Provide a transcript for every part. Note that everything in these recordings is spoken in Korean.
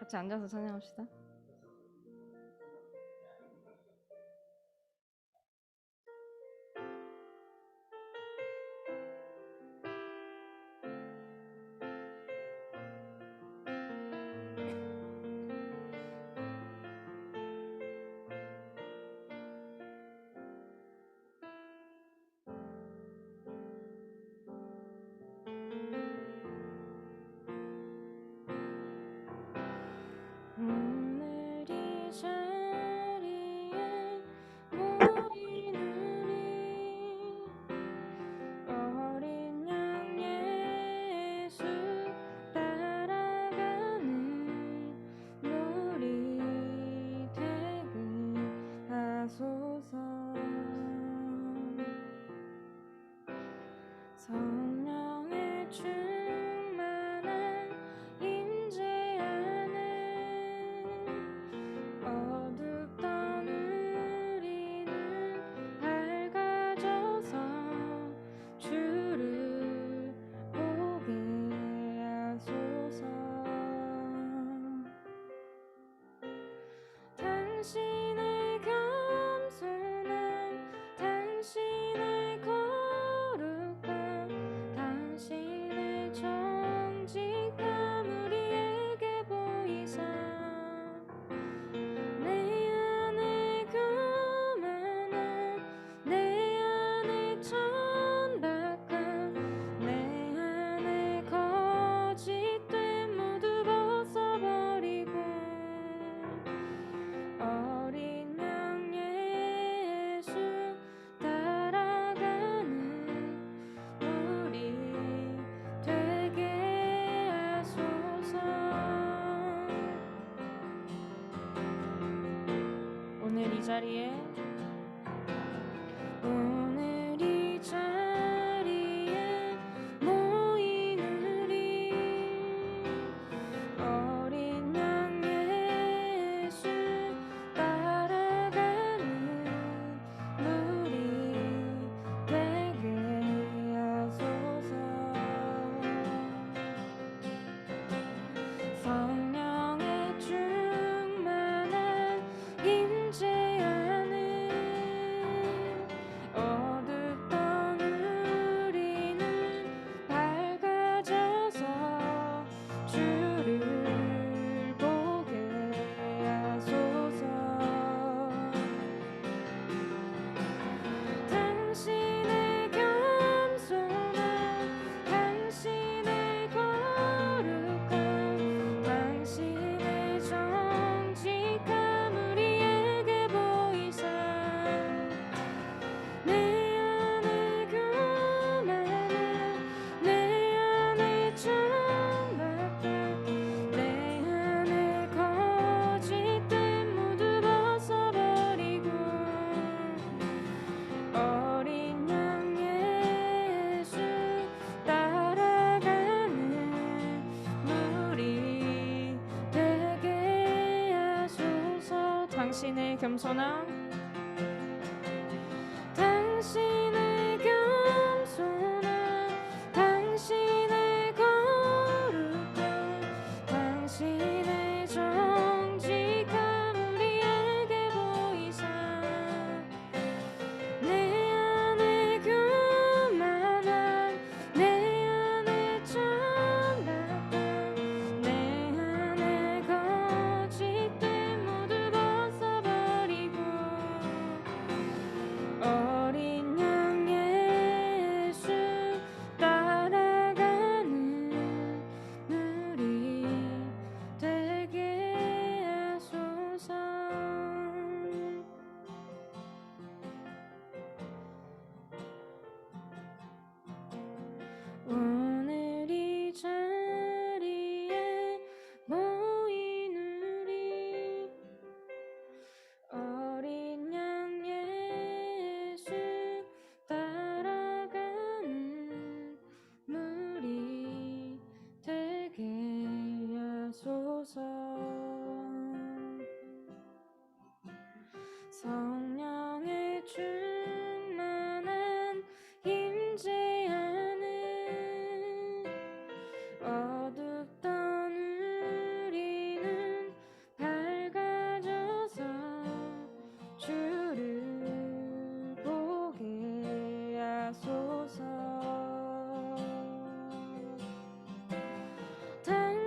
같이 앉아서 찬양합시다. 오늘 이 자리에 모인 우리 어린 양 예수 따라가는 우리 되게 하소서. 성령의 충만한 임재 안에 어둡던 우리는 밝아져서 주를 보게 하소서. 당신의 겸손함, 당신의 거룩함, 당신의 정직함 우리에게 보이사 내 안에 교만함, 내 안에 천박함, 내 안에 거짓됨 모두 벗어버리고 어린 양 예수 따라가는 우리 되게 하소서. 오늘 이 자리에 모인 우리 어린 양 예수 따라가는 우리 되게 하소서. 성령의 충만한 임재 안에 어둡던 우리는 밝아져서 주를 보게 하소서. 당신의 겸손함, 당신의 거룩함, 당신의 정직함 우리에게 보이사 내 안에 교만함, 내 안에 천박함, 내 안에 거짓됨 모두 벗어버리고 어린 양 예수 따라가는 우리 되게 하소서. 당신의 겸손함, 당신의 겸손함, 당신의 거룩함, 당신의 정직함 우리에게 보이사 내 안에 교만함, 내 안에 천박함, 내 안에 거짓됨 모두 벗어버리고 어린 양 예수 따라가는 우리 되게 하소서. 오늘 이 자리에 모인 우리 어린 양 예수 따라가는 우리 되게 하소서. 성령의 충만한 임재 안에 어둡던 우리는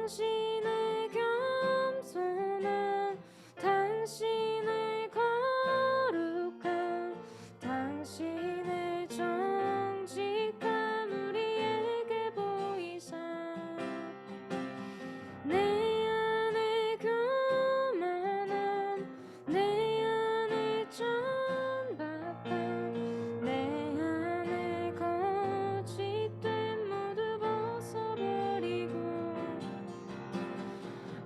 당신의 겸손한 당신의 거룩한 당신의 정직함 우리에게 보이사 내 안에 교만함 내 안에 천박함 내 안에 거짓됨 모두 벗어버리고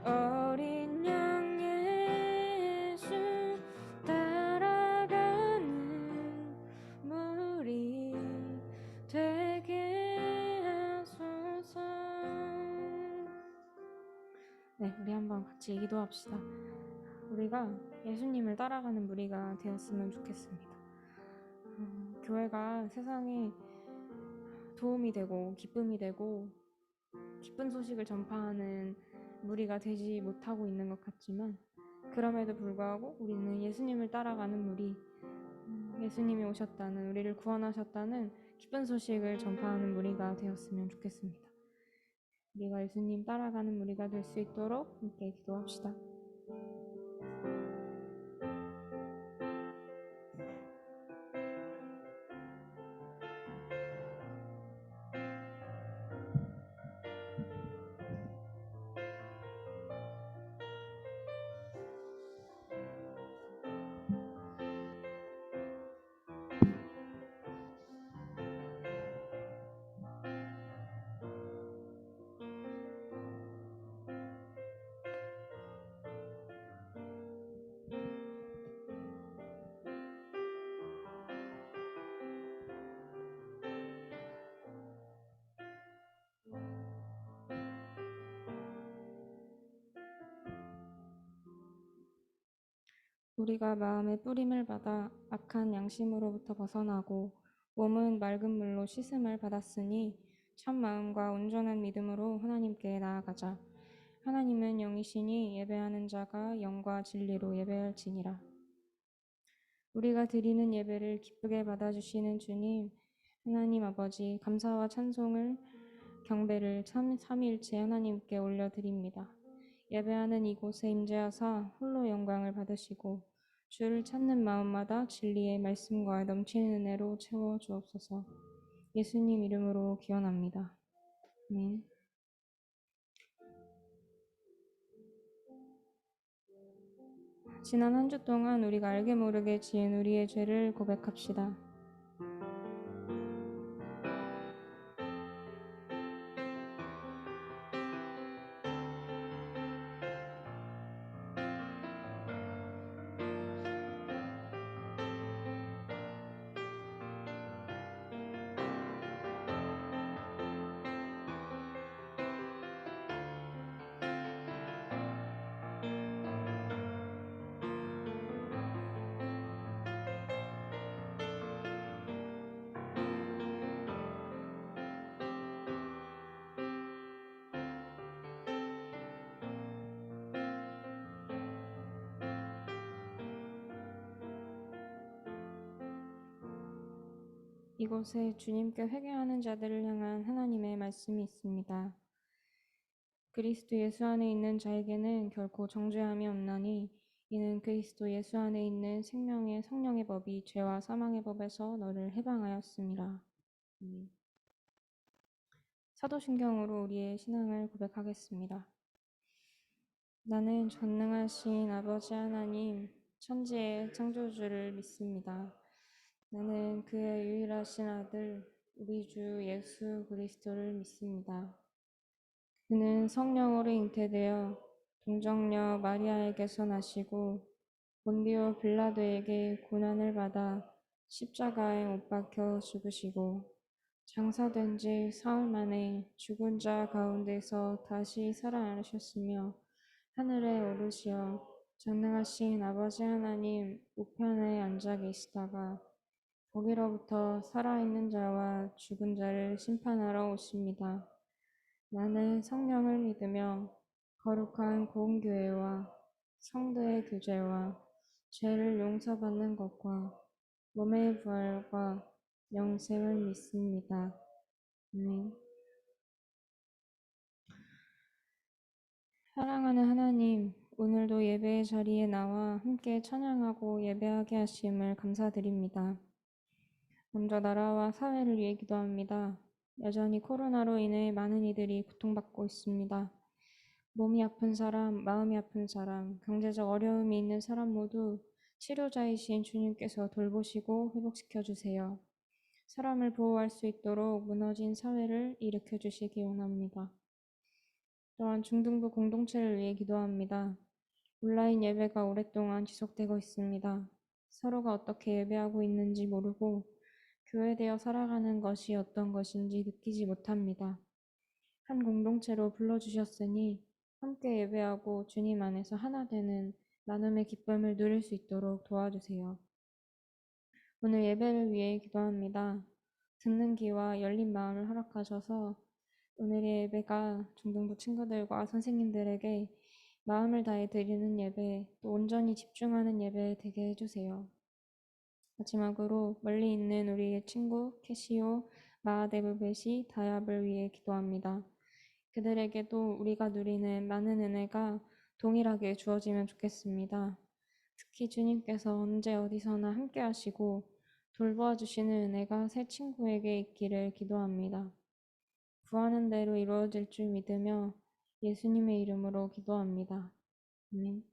어린 양 예수 따라가는 무리 되게 하소서. 네, 우리 한번 같이 기도합시다. 우리가 예수님을 따라가는 무리가 되었으면 좋겠습니다. 교회가 세상에 도움이 되고 기쁨이 되고 기쁜 소식을 전파하는 무리가 되지 못하고 있는 것 같지만 그럼에도 불구하고 우리는 예수님을 따라가는 무리, 예수님이 오셨다는, 우리를 구원하셨다는 기쁜 소식을 전파하는 무리가 되었으면 좋겠습니다. 우리가 예수님 따라가는 무리가 될 수 있도록 함께 기도합시다. 우리가 마음의 뿌림을 받아 악한 양심으로부터 벗어나고 몸은 맑은 물로 씻음을 받았으니 참 마음과 온전한 믿음으로 하나님께 나아가자. 하나님은 영이시니 예배하는 자가 영과 진리로 예배할지니라. 우리가 드리는 예배를 기쁘게 받아주시는 주님, 하나님 아버지 감사와 찬송을 경배를 삼위일체 하나님께 올려드립니다. 예배하는 이곳에 임재하사 홀로 영광을 받으시고 주를 찾는 마음마다 진리의 말씀과 넘치는 은혜로 채워 주옵소서. 예수님 이름으로 기원합니다. 아멘. 지난 한 주 동안 우리가 알게 모르게 지은 우리의 죄를 고백합시다. 이곳에 주님께 회개하는 자들을 향한 하나님의 말씀이 있습니다. 그리스도 예수 안에 있는 자에게는 결코 정죄함이 없나니 이는 그리스도 예수 안에 있는 생명의 성령의 법이 죄와 사망의 법에서 너를 해방하였음이라. 사도신경으로 우리의 신앙을 고백하겠습니다. 나는 전능하신 아버지 하나님, 천지의 창조주를 믿습니다. 나는 그의 유일하신 아들, 우리 주 예수 그리스도를 믿습니다. 그는 성령으로 잉태되어 동정녀 마리아에게서 나시고 본디오 빌라도에게 고난을 받아 십자가에 못 박혀 죽으시고 장사된 지 사흘 만에 죽은 자 가운데서 다시 살아나셨으며 하늘에 오르시어 전능하신 아버지 하나님 우편에 앉아 계시다가 거기로부터 살아있는 자와 죽은 자를 심판하러 오십니다. 나는 성령을 믿으며 거룩한 공교회와 성도의 교제와 죄를 용서받는 것과 몸의 부활과 영생을 믿습니다. 아멘. 사랑하는 하나님, 오늘도 예배의 자리에 나와 함께 찬양하고 예배하게 하심을 감사드립니다. 먼저 나라와 사회를 위해 기도합니다. 여전히 코로나로 인해 많은 이들이 고통받고 있습니다. 몸이 아픈 사람, 마음이 아픈 사람, 경제적 어려움이 있는 사람 모두 치료자이신 주님께서 돌보시고 회복시켜 주세요. 사람을 보호할 수 있도록 무너진 사회를 일으켜 주시기 원합니다. 또한 중등부 공동체를 위해 기도합니다. 온라인 예배가 오랫동안 지속되고 있습니다. 서로가 어떻게 예배하고 있는지 모르고 교회되어 살아가는 것이 어떤 것인지 느끼지 못합니다. 한 공동체로 불러주셨으니 함께 예배하고 주님 안에서 하나 되는 나눔의 기쁨을 누릴 수 있도록 도와주세요. 오늘 예배를 위해 기도합니다. 듣는 귀와 열린 마음을 허락하셔서 오늘의 예배가 중등부 친구들과 선생님들에게 마음을 다해 드리는 예배, 또 온전히 집중하는 예배 되게 해주세요. 마지막으로 멀리 있는 우리의 친구 캐시오, 마하데브벳이 다이압을 위해 기도합니다. 그들에게도 우리가 누리는 많은 은혜가 동일하게 주어지면 좋겠습니다. 특히 주님께서 언제 어디서나 함께 하시고 돌보아 주시는 은혜가 새 친구에게 있기를 기도합니다. 구하는 대로 이루어질 줄 믿으며 예수님의 이름으로 기도합니다. 아멘.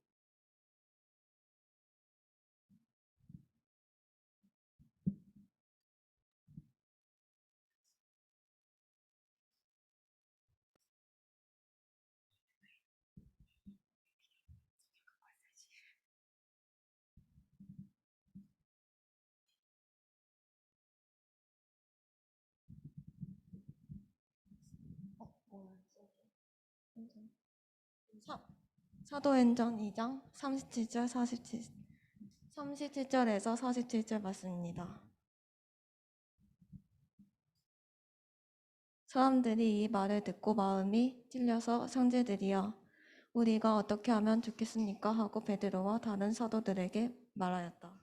사도행전 2장 37절 37절에서 47절 말씀입니다. 사람들이 이 말을 듣고 마음이 찔려서 형제들이여 우리가 어떻게 하면 좋겠습니까? 하고 베드로와 다른 사도들에게 말하였다.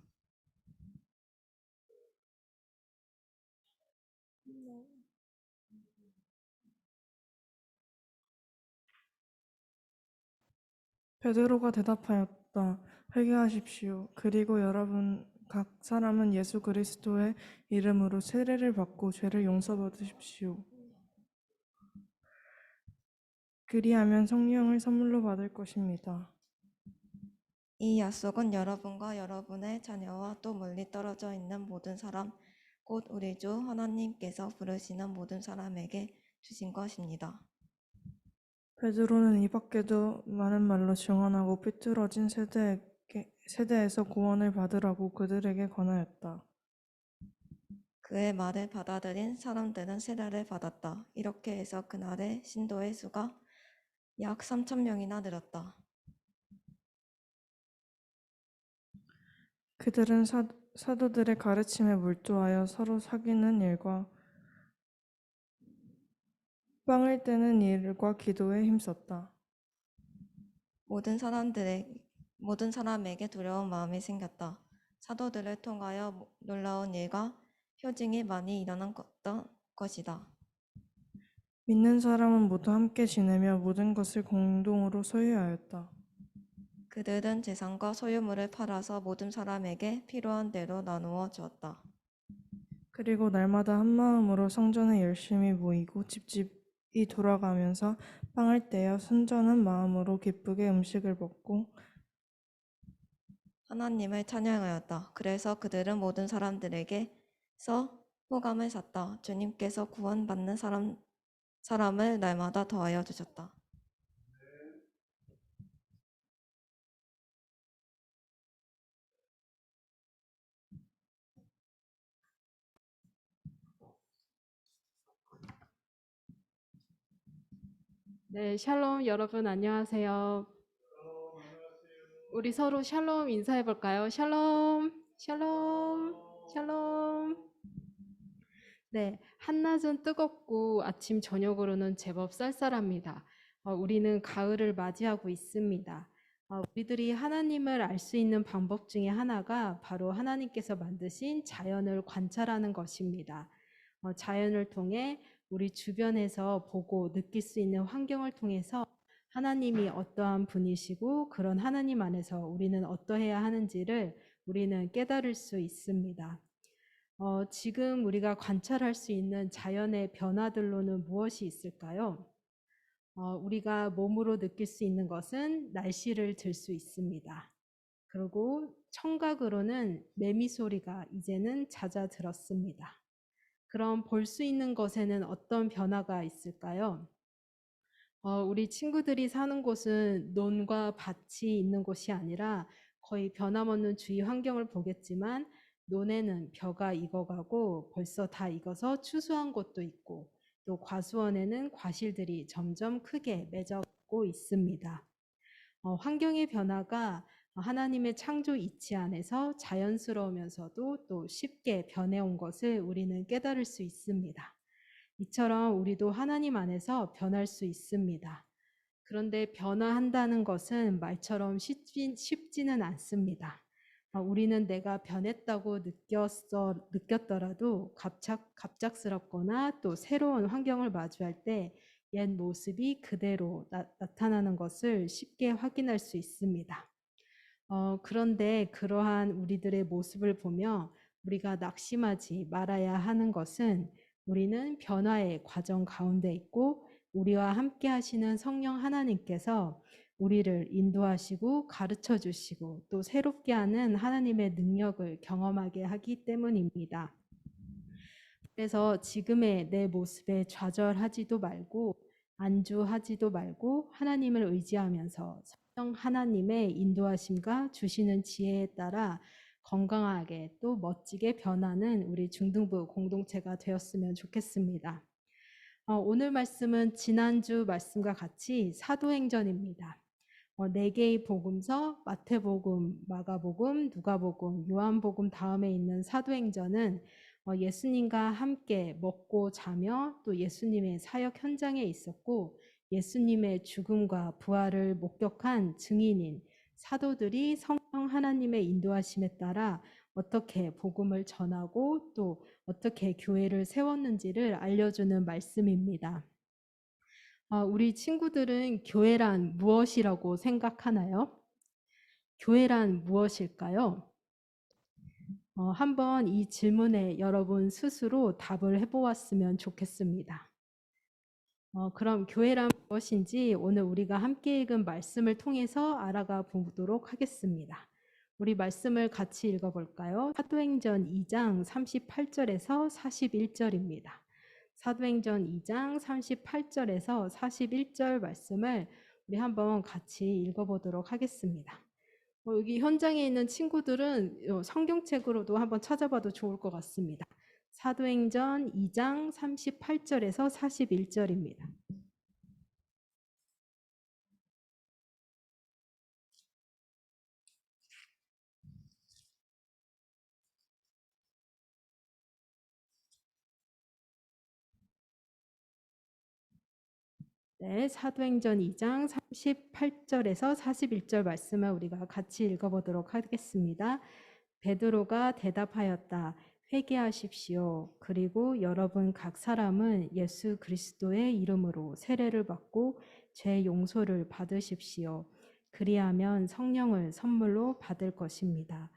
베드로가 대답하였다. 회개하십시오. 그리고 여러분 각 사람은 예수 그리스도의 이름으로 세례를 받고 죄를 용서받으십시오. 그리하면 성령을 선물로 받을 것입니다. 이 약속은 여러분과 여러분의 자녀와 또 멀리 떨어져 있는 모든 사람, 곧 우리 주 하나님께서 부르시는 모든 사람에게 주신 것입니다. 베드로는 이 밖에도 많은 말로 증언하고 삐뚤어진 세대에서 구원을 받으라고 그들에게 권하였다. 그의 말을 받아들인 사람들은 세례를 받았다. 이렇게 해서 그날의 신도의 수가 약 3,000명이나 늘었다. 그들은 사도들의 가르침에 몰두하여 서로 사귀는 일과 빵을 떼는 일과 기도에 힘썼다. 모든 사람에게 두려운 마음이 생겼다. 사도들을 통하여 놀라운 일과 표징이 많이 일어난 것이다. 믿는 사람은 모두 함께 지내며 모든 것을 공동으로 소유하였다. 그들은 재산과 소유물을 팔아서 모든 사람에게 필요한 대로 나누어 주었다. 그리고 날마다 한 마음으로 성전에 열심히 모이고 집집이 돌아가면서 빵을 떼어 순전한 마음으로 기쁘게 음식을 먹고 하나님을 찬양하였다. 그래서 그들은 모든 사람들에게서 호감을 샀다. 주님께서 구원받는 사람을 날마다 더하여 주셨다. 네, 샬롬 여러분 안녕하세요. 우리 서로 샬롬 인사해 볼까요? 샬롬, 샬롬, 샬롬. 네, 한낮은 뜨겁고 아침 저녁으로는 제법 쌀쌀합니다. 우리는 가을을 맞이하고 있습니다. 우리들이 하나님을 알 수 있는 방법 중에 하나가 바로 하나님께서 만드신 자연을 관찰하는 것입니다. 자연을 통해 우리 주변에서 보고 느낄 수 있는 환경을 통해서 하나님이 어떠한 분이시고 그런 하나님 안에서 우리는 어떠해야 하는지를 우리는 깨달을 수 있습니다. 지금 우리가 관찰할 수 있는 자연의 변화들로는 무엇이 있을까요? 우리가 몸으로 느낄 수 있는 것은 날씨를 들 수 있습니다. 그리고 청각으로는 매미 소리가 이제는 잦아들었습니다. 그럼 볼 수 있는 것에는 어떤 변화가 있을까요? 우리 친구들이 사는 곳은 논과 밭이 있는 곳이 아니라 거의 변함없는 주위 환경을 보겠지만 논에는 벼가 익어가고 벌써 다 익어서 추수한 곳도 있고 또 과수원에는 과실들이 점점 크게 맺어가고 있습니다. 환경의 변화가 하나님의 창조 이치 안에서 자연스러우면서도 또 쉽게 변해온 것을 우리는 깨달을 수 있습니다. 이처럼 우리도 하나님 안에서 변할 수 있습니다. 그런데 변화한다는 것은 말처럼 쉽지는 않습니다. 우리는 내가 변했다고 느꼈더라도 갑작스럽거나 또 새로운 환경을 마주할 때 옛 모습이 그대로 나타나는 것을 쉽게 확인할 수 있습니다. 그런데 그러한 우리들의 모습을 보며 우리가 낙심하지 말아야 하는 것은 우리는 변화의 과정 가운데 있고 우리와 함께 하시는 성령 하나님께서 우리를 인도하시고 가르쳐 주시고 또 새롭게 하는 하나님의 능력을 경험하게 하기 때문입니다. 그래서 지금의 내 모습에 좌절하지도 말고 안주하지도 말고 하나님을 의지하면서 성령 하나님의 인도하심과 주시는 지혜에 따라 건강하게 또 멋지게 변하는 우리 중등부 공동체가 되었으면 좋겠습니다. 오늘 말씀은 지난주 말씀과 같이 사도행전입니다. 4개의 복음서, 마태복음, 마가복음, 누가복음, 요한복음 다음에 있는 사도행전은 예수님과 함께 먹고 자며 또 예수님의 사역 현장에 있었고 예수님의 죽음과 부활을 목격한 증인인 사도들이 성령 하나님의 인도하심에 따라 어떻게 복음을 전하고 또 어떻게 교회를 세웠는지를 알려주는 말씀입니다. 우리 친구들은 교회란 무엇이라고 생각하나요? 교회란 무엇일까요? 한번 이 질문에 여러분 스스로 답을 해보았으면 좋겠습니다. 그럼 교회란 무엇인지 오늘 우리가 함께 읽은 말씀을 통해서 알아가 보도록 하겠습니다. 우리 말씀을 같이 읽어볼까요? 사도행전 2장 38절에서 41절입니다. 사도행전 2장 38절에서 41절 말씀을 우리 한번 같이 읽어보도록 하겠습니다. 여기 현장에 있는 친구들은 성경책으로도 한번 찾아봐도 좋을 것 같습니다. 사도행전 2장 38절에서 41절입니다. 네, 사도행전 2장 38절에서 41절 말씀을 우리가 같이 읽어보도록 하겠습니다. 베드로가 대답하였다. 회개하십시오. 그리고 여러분 각 사람은 예수 그리스도의 이름으로 세례를 받고 죄 용서를 받으십시오. 그리하면 성령을 선물로 받을 것입니다.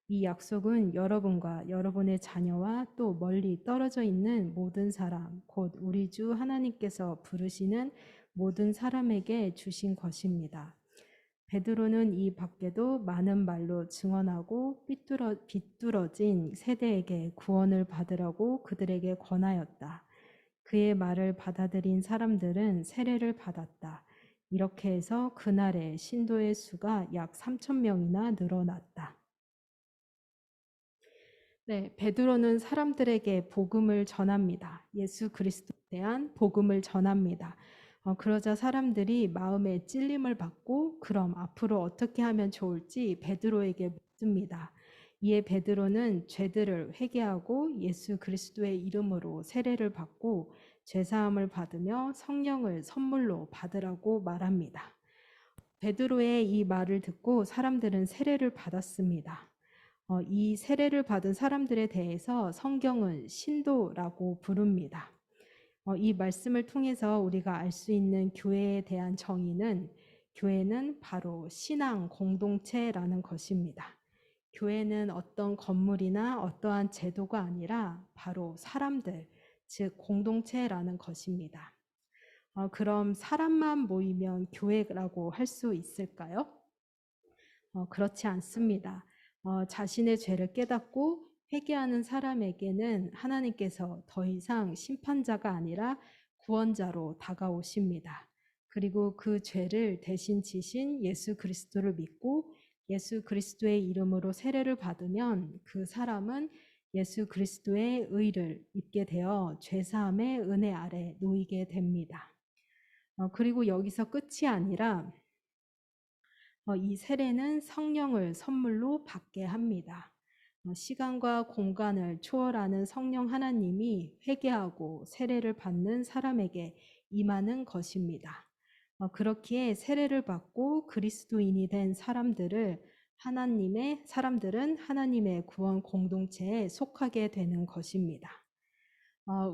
이 약속은 여러분과 여러분의 자녀와 또 멀리 떨어져 있는 모든 사람, 곧 우리 주 하나님께서 부르시는 모든 사람에게 주신 것입니다. 베드로는 이 밖에도 많은 말로 증언하고 비뚤어진 세대에게 구원을 받으라고 그들에게 권하였다. 그의 말을 받아들인 사람들은 세례를 받았다. 이렇게 해서 그날에 신도의 수가 약 3,000명이나 늘어났다. 네, 베드로는 사람들에게 복음을 전합니다. 예수 그리스도에 대한 복음을 전합니다. 그러자 사람들이 마음에 찔림을 받고 그럼 앞으로 어떻게 하면 좋을지 베드로에게 묻습니다. 이에 베드로는 죄들을 회개하고 예수 그리스도의 이름으로 세례를 받고 죄사함을 받으며 성령을 선물로 받으라고 말합니다. 베드로의 이 말을 듣고 사람들은 세례를 받았습니다. 이 세례를 받은 사람들에 대해서 성경은 신도라고 부릅니다. 이 말씀을 통해서 우리가 알 수 있는 교회에 대한 정의는 교회는 바로 신앙 공동체라는 것입니다. 교회는 어떤 건물이나 어떠한 제도가 아니라 바로 사람들, 즉 공동체라는 것입니다. 그럼 사람만 모이면 교회라고 할 수 있을까요? 그렇지 않습니다. 자신의 죄를 깨닫고 회개하는 사람에게는 하나님께서 더 이상 심판자가 아니라 구원자로 다가오십니다. 그리고 그 죄를 대신 지신 예수 그리스도를 믿고 예수 그리스도의 이름으로 세례를 받으면 그 사람은 예수 그리스도의 의를 입게 되어 죄사함의 은혜 아래 놓이게 됩니다. 그리고 여기서 끝이 아니라 이 세례는 성령을 선물로 받게 합니다. 시간과 공간을 초월하는 성령 하나님이 회개하고 세례를 받는 사람에게 임하는 것입니다. 그렇기에 세례를 받고 그리스도인이 된 사람들은 하나님의 구원 공동체에 속하게 되는 것입니다.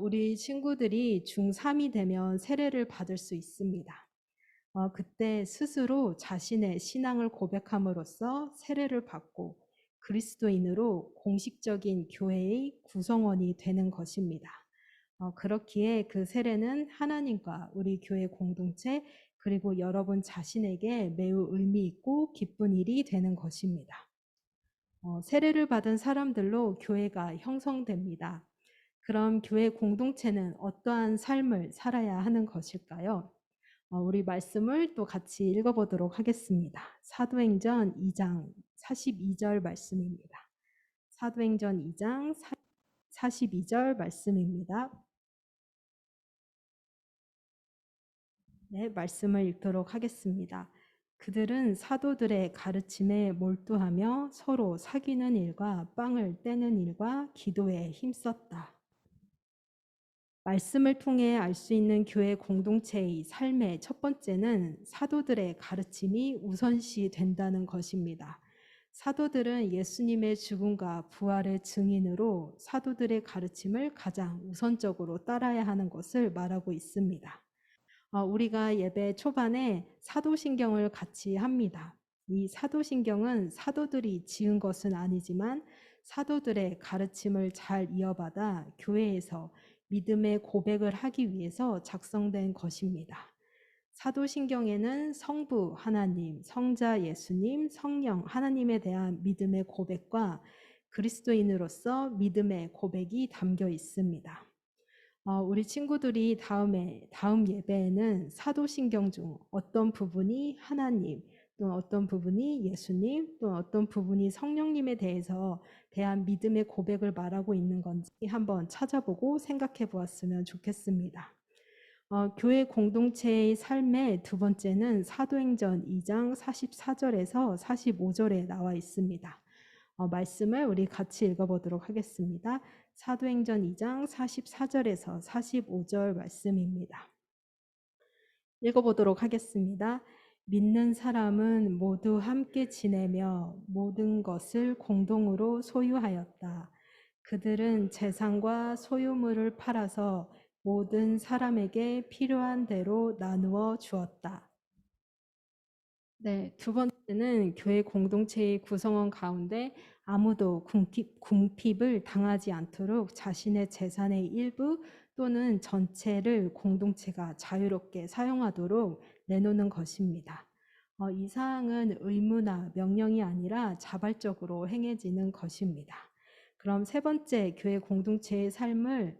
우리 친구들이 중3이 되면 세례를 받을 수 있습니다. 그때 스스로 자신의 신앙을 고백함으로써 세례를 받고 그리스도인으로 공식적인 교회의 구성원이 되는 것입니다. 그렇기에 그 세례는 하나님과 우리 교회 공동체 그리고 여러분 자신에게 매우 의미 있고 기쁜 일이 되는 것입니다. 세례를 받은 사람들로 교회가 형성됩니다. 그럼 교회 공동체는 어떠한 삶을 살아야 하는 것일까요? 우리 말씀을 또 같이 읽어보도록 하겠습니다. 사도행전 2장 42절 말씀입니다. 사도행전 2장 42절 말씀입니다. 네, 말씀을 읽도록 하겠습니다. 그들은 사도들의 가르침에 몰두하며 서로 사귀는 일과 빵을 떼는 일과 기도에 힘썼다. 말씀을 통해 알 수 있는 교회 공동체의 삶의 첫 번째는 사도들의 가르침이 우선시 된다는 것입니다. 사도들은 예수님의 죽음과 부활의 증인으로 사도들의 가르침을 가장 우선적으로 따라야 하는 것을 말하고 있습니다. 우리가 예배 초반에 사도신경을 같이 합니다. 이 사도신경은 사도들이 지은 것은 아니지만 사도들의 가르침을 잘 이어받아 교회에서 믿음의 고백을 하기 위해서 작성된 것입니다. 사도신경에는 성부 하나님, 성자 예수님, 성령 하나님에 대한 믿음의 고백과 그리스도인으로서 믿음의 고백이 담겨 있습니다. 우리 친구들이 다음 예배에는 사도신경 중 어떤 부분이 하나님, 또 어떤 부분이 예수님, 또 어떤 부분이 성령님에 대한 믿음의 고백을 말하고 있는 건지 한번 찾아보고 생각해 보았으면 좋겠습니다. 교회 공동체의 삶의 두 번째는 사도행전 2장 44절에서 45절에 나와 있습니다. 말씀을 우리 같이 읽어보도록 하겠습니다. 사도행전 2장 44절에서 45절 말씀입니다. 읽어보도록 하겠습니다. 믿는 사람은 모두 함께 지내며 모든 것을 공동으로 소유하였다. 그들은 재산과 소유물을 팔아서 모든 사람에게 필요한 대로 나누어 주었다. 네, 두 번째는 교회 공동체의 구성원 가운데 아무도 궁핍을 당하지 않도록 자신의 재산의 일부 또는 전체를 공동체가 자유롭게 사용하도록 내놓는 것입니다. 이 사항은 의무나 명령이 아니라 자발적으로 행해지는 것입니다. 그럼 세 번째 교회 공동체의 삶을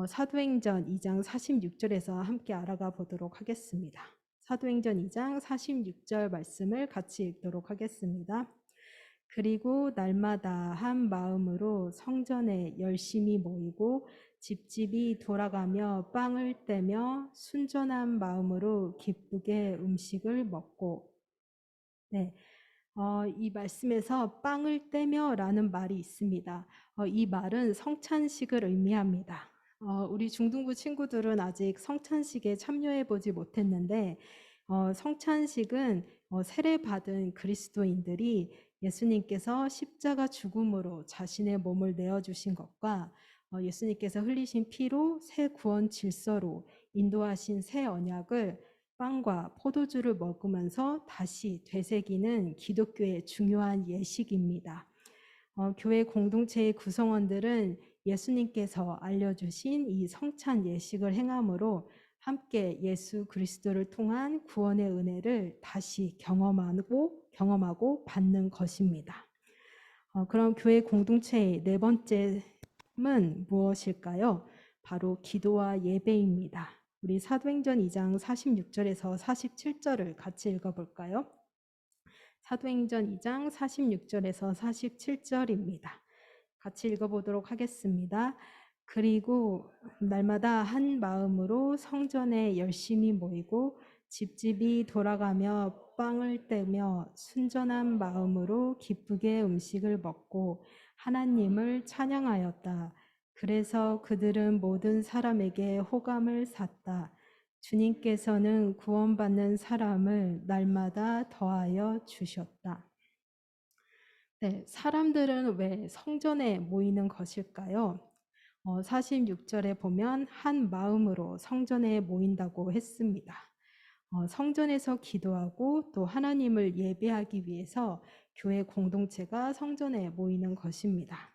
사도행전 2장 46절에서 함께 알아가 보도록 하겠습니다. 사도행전 2장 46절 말씀을 같이 읽도록 하겠습니다. 그리고 날마다 한 마음으로 성전에 열심히 모이고 집집이 돌아가며 빵을 떼며 순전한 마음으로 기쁘게 음식을 먹고. 네, 이 말씀에서 빵을 떼며라는 말이 있습니다. 이 말은 성찬식을 의미합니다. 우리 중등부 친구들은 아직 성찬식에 참여해 보지 못했는데 성찬식은 세례받은 그리스도인들이 예수님께서 십자가 죽음으로 자신의 몸을 내어주신 것과 예수님께서 흘리신 피로 새 구원 질서로 인도하신 새 언약을 빵과 포도주를 먹으면서 다시 되새기는 기독교의 중요한 예식입니다. 교회 공동체의 구성원들은 예수님께서 알려주신 이 성찬 예식을 행함으로 함께 예수 그리스도를 통한 구원의 은혜를 다시 경험하고 받는 것입니다. 그럼 교회 공동체의 네 번째는 무엇일까요? 바로 기도와 예배입니다. 우리 사도행전 2장 46절에서 47절을 같이 읽어볼까요? 사도행전 2장 46절에서 47절입니다. 같이 읽어보도록 하겠습니다. 그리고 날마다 한 마음으로 성전에 열심히 모이고 집집이 돌아가며 빵을 떼며 순전한 마음으로 기쁘게 음식을 먹고 하나님을 찬양하였다. 그래서 그들은 모든 사람에게 호감을 샀다. 주님께서는 구원받는 사람을 날마다 더하여 주셨다. 네, 사람들은 왜 성전에 모이는 것일까요? 46절에 보면 한 마음으로 성전에 모인다고 했습니다. 성전에서 기도하고 또 하나님을 예배하기 위해서 교회 공동체가 성전에 모이는 것입니다.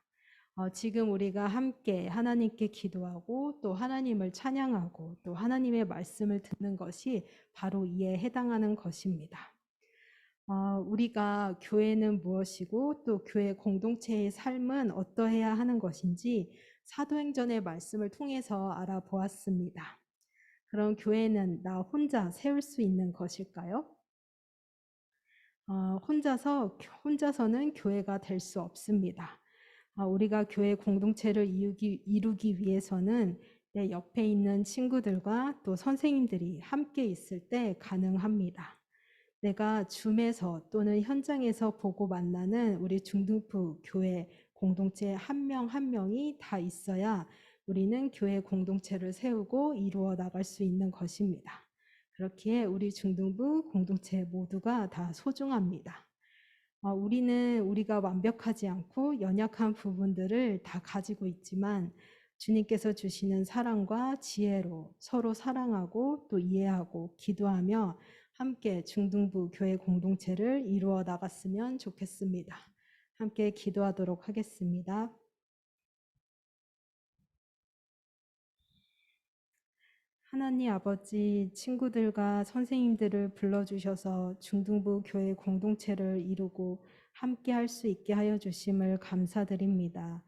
지금 우리가 함께 하나님께 기도하고 또 하나님을 찬양하고 또 하나님의 말씀을 듣는 것이 바로 이에 해당하는 것입니다. 우리가 교회는 무엇이고 또 교회 공동체의 삶은 어떠해야 하는 것인지 사도행전의 말씀을 통해서 알아보았습니다. 그럼 교회는 나 혼자 세울 수 있는 것일까요? 혼자서는 교회가 될 수 없습니다. 우리가 교회 공동체를 이루기 위해서는 내 옆에 있는 친구들과 또 선생님들이 함께 있을 때 가능합니다. 내가 줌에서 또는 현장에서 보고 만나는 우리 중등부 교회 공동체 한 명 한 명이 다 있어야 우리는 교회 공동체를 세우고 이루어 나갈 수 있는 것입니다. 그렇기에 우리 중등부 공동체 모두가 다 소중합니다. 우리가 완벽하지 않고 연약한 부분들을 다 가지고 있지만 주님께서 주시는 사랑과 지혜로 서로 사랑하고 또 이해하고 기도하며 함께 중등부 교회 공동체를 이루어 나갔으면 좋겠습니다. 함께 기도하도록 하겠습니다. 하나님 아버지, 친구들과 선생님들을 불러주셔서 중등부 교회 공동체를 이루고 함께 할 수 있게 하여 주심을 감사드립니다.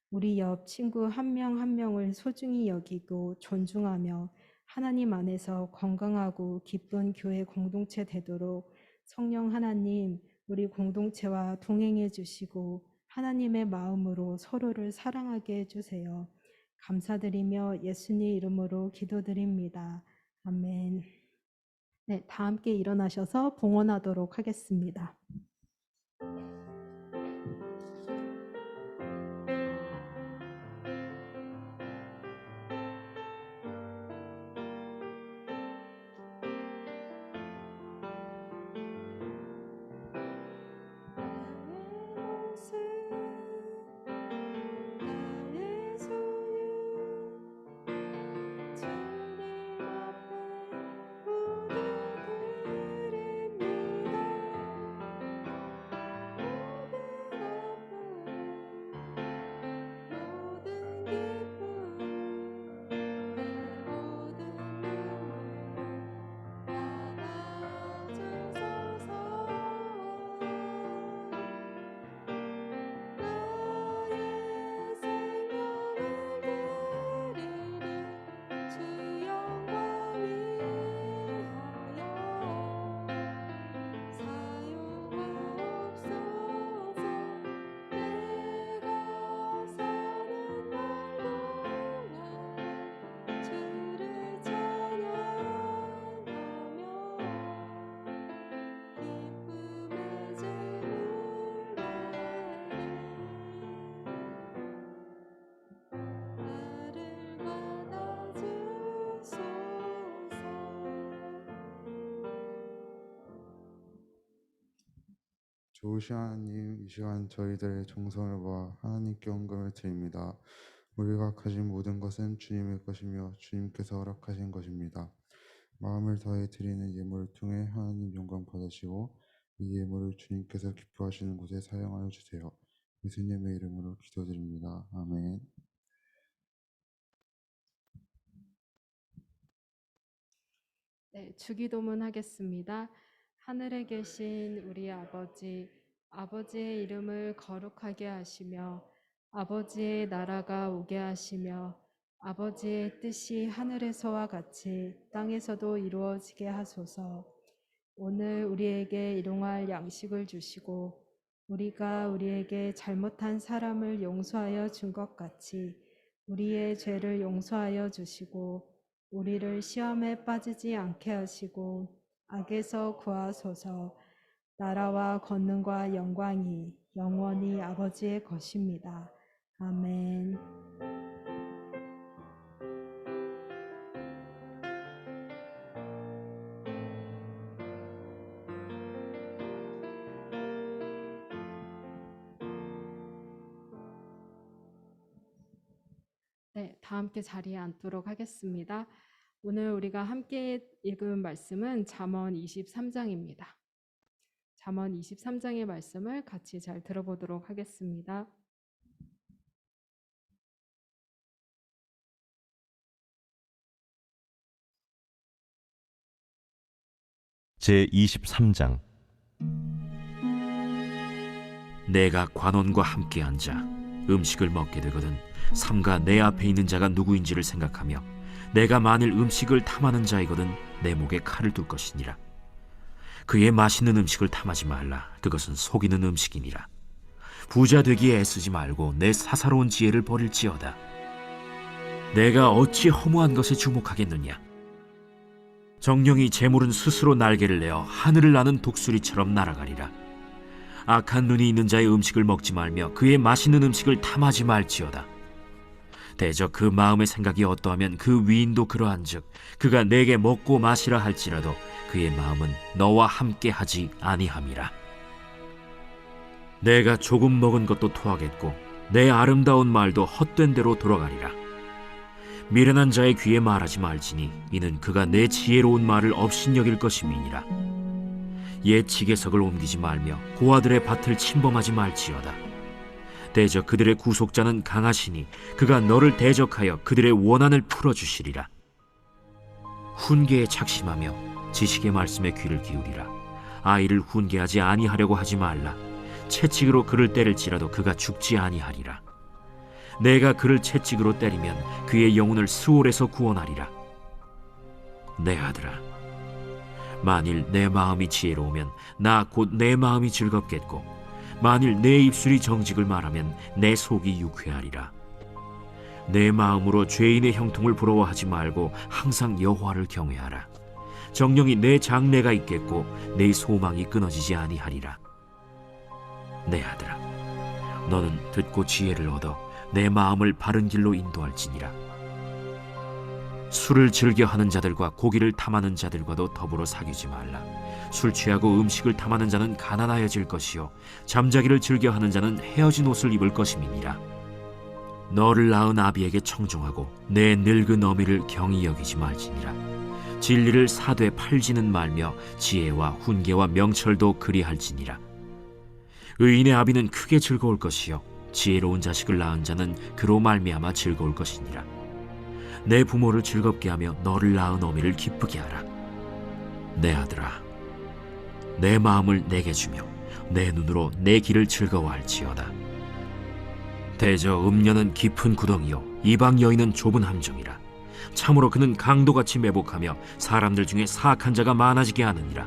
우리 옆 친구 한 명 한 명을 소중히 여기고 존중하며 하나님 안에서 건강하고 기쁜 교회 공동체 되도록 성령 하나님, 우리 공동체와 동행해 주시고 하나님의 마음으로 서로를 사랑하게 해주세요. 감사드리며 예수님 이름으로 기도드립니다. 아멘. 네, 다 함께 일어나셔서 봉헌하도록 하겠습니다. 좋으신 하나님, 이 시간 저희들의 정성을 모아 하나님께 헌금을 드립니다. 우리가 가진 모든 것은 주님의 것이며 주님께서 허락하신 것입니다. 마음을 다해 드리는 예물을 통해 하나님 영광 받으시고 이 예물을 주님께서 기뻐하시는 곳에 사용하여 주세요. 예수님의 이름으로 기도드립니다. 아멘. 네, 주기도문 하겠습니다. 하늘에 계신 우리 아버지, 아버지의 이름을 거룩하게 하시며 아버지의 나라가 오게 하시며 아버지의 뜻이 하늘에서와 같이 땅에서도 이루어지게 하소서. 오늘 우리에게 일용할 양식을 주시고 우리가 우리에게 잘못한 사람을 용서하여 준 것 같이 우리의 죄를 용서하여 주시고 우리를 시험에 빠지지 않게 하시고 악에서 구하소서. 나라와 권능과 영광이 영원히 아버지의 것입니다. 아멘. 네, 다 함께 자리에 앉도록 하겠습니다. 오늘 우리가 함께 읽은 말씀은 잠언 23장입니다. 잠언 23장의 말씀을 같이 잘 들어보도록 하겠습니다. 제23장. 내가 관원과 함께 앉아 음식을 먹게 되거든 삼가 내 앞에 있는 자가 누구인지를 생각하며 내가 만일 음식을 탐하는 자이거든 내 목에 칼을 둘 것이니라. 그의 맛있는 음식을 탐하지 말라. 그것은 속이는 음식이니라. 부자 되기에 애쓰지 말고 내 사사로운 지혜를 버릴지어다. 내가 어찌 허무한 것에 주목하겠느냐. 정령이 재물은 스스로 날개를 내어 하늘을 나는 독수리처럼 날아가리라. 악한 눈이 있는 자의 음식을 먹지 말며 그의 맛있는 음식을 탐하지 말지어다. 대저 그 마음의 생각이 어떠하면 그 위인도 그러한즉 그가 내게 먹고 마시라 할지라도 그의 마음은 너와 함께 하지 아니함이라. 내가 조금 먹은 것도 토하겠고 내 아름다운 말도 헛된 대로 돌아가리라. 미련한 자의 귀에 말하지 말지니 이는 그가 내 지혜로운 말을 업신여길 것임이니라. 옛 지게석을 옮기지 말며 고아들의 밭을 침범하지 말지어다. 대저 그들의 구속자는 강하시니 그가 너를 대적하여 그들의 원한을 풀어주시리라. 훈계에 착심하며 지식의 말씀에 귀를 기울이라. 아이를 훈계하지 아니하려고 하지 말라. 채찍으로 그를 때릴지라도 그가 죽지 아니하리라. 내가 그를 채찍으로 때리면 그의 영혼을 스올에서 구원하리라. 내 아들아, 만일 내 마음이 지혜로우면 나 곧 내 마음이 즐겁겠고 만일 내 입술이 정직을 말하면 내 속이 유쾌하리라. 내 마음으로 죄인의 형통을 부러워하지 말고 항상 여호와를 경외하라. 정령이 내 장래가 있겠고 내 소망이 끊어지지 아니하리라. 내 아들아, 너는 듣고 지혜를 얻어 내 마음을 바른 길로 인도할지니라. 술을 즐겨 하는 자들과 고기를 탐하는 자들과도 더불어 사귀지 말라. 술 취하고 음식을 탐하는 자는 가난하여질 것이요 잠자기를 즐겨 하는 자는 헤어진 옷을 입을 것임이니라. 너를 낳은 아비에게 청종하고 내 늙은 어미를 경히 여기지 말지니라. 진리를 사되 팔지는 말며 지혜와 훈계와 명철도 그리할지니라. 의인의 아비는 크게 즐거울 것이요 지혜로운 자식을 낳은 자는 그로 말미암아 즐거울 것이니라. 내 부모를 즐겁게 하며 너를 낳은 어미를 기쁘게 하라. 내 아들아, 내 마음을 내게 주며 내 눈으로 내 길을 즐거워할지어다. 대저 음녀는 깊은 구덩이요 이방 여인은 좁은 함정이라. 참으로 그는 강도같이 매복하며 사람들 중에 사악한 자가 많아지게 하느니라.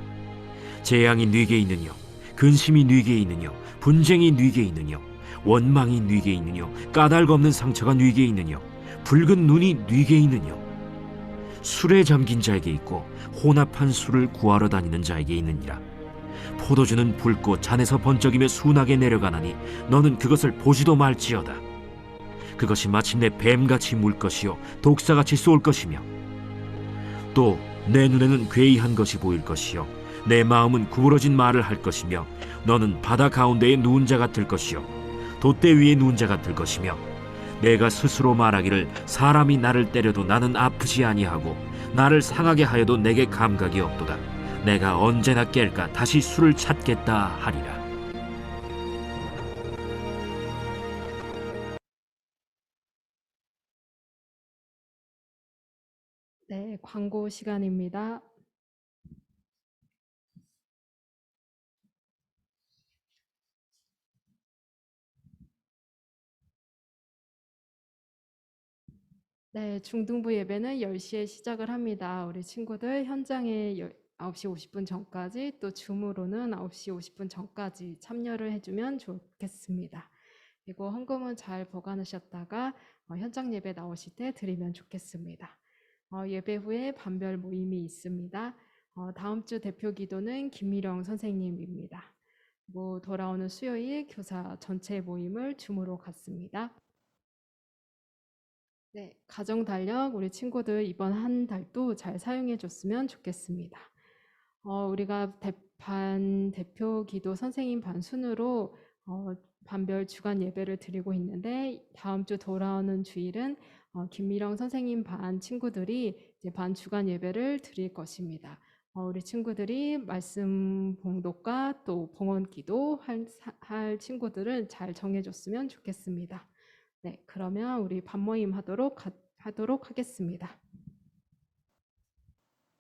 재앙이 네게 있느뇨, 근심이 네게 있느뇨, 분쟁이 네게 있느뇨, 원망이 네게 있느뇨, 까닭 없는 상처가 네게 있느뇨, 붉은 눈이 네게 있느뇨. 술에 잠긴 자에게 있고 혼합한 술을 구하러 다니는 자에게 있느니라. 포도주는 붉고 잔에서 번쩍이며 순하게 내려가나니 너는 그것을 보지도 말지어다. 그것이 마침내 뱀같이 물 것이요 독사같이 쏠 것이며 또 내 눈에는 괴이한 것이 보일 것이요 내 마음은 구부러진 말을 할 것이며 너는 바다 가운데에 누운 자 같을 것이요 돛대 위에 누운 자 같을 것이며 내가 스스로 말하기를 사람이 나를 때려도 나는 아프지 아니하고 나를 상하게 하여도 내게 감각이 없도다. 내가 언제나 깰까 다시 술을 찾겠다 하리라. 네, 광고 시간입니다. 네, 중등부 예배는 10시에 시작을 합니다. 우리 친구들 현장에 9시 50분 전까지 또 줌으로는 9시 50분 전까지 참여를 해주면 좋겠습니다. 그리고 헌금은 잘 보관하셨다가 현장 예배 나오실 때 드리면 좋겠습니다. 예배 후에 반별 모임이 있습니다. 다음 주 대표 기도는 김미령 선생님입니다. 그리고 돌아오는 수요일 교사 전체 모임을 줌으로 갖습니다. 네, 가정 달력 우리 친구들 이번 한 달도 잘 사용해 줬으면 좋겠습니다. 우리가 반 대표 기도 선생님 반 순으로 반별 주간 예배를 드리고 있는데 다음 주 돌아오는 주일은 김미령 선생님 반 친구들이 이제 반 주간 예배를 드릴 것입니다. 우리 친구들이 말씀 봉독과 또 봉헌 기도 할 친구들은 잘 정해줬으면 좋겠습니다. 네, 그러면 우리 반모임 하도록 하겠습니다.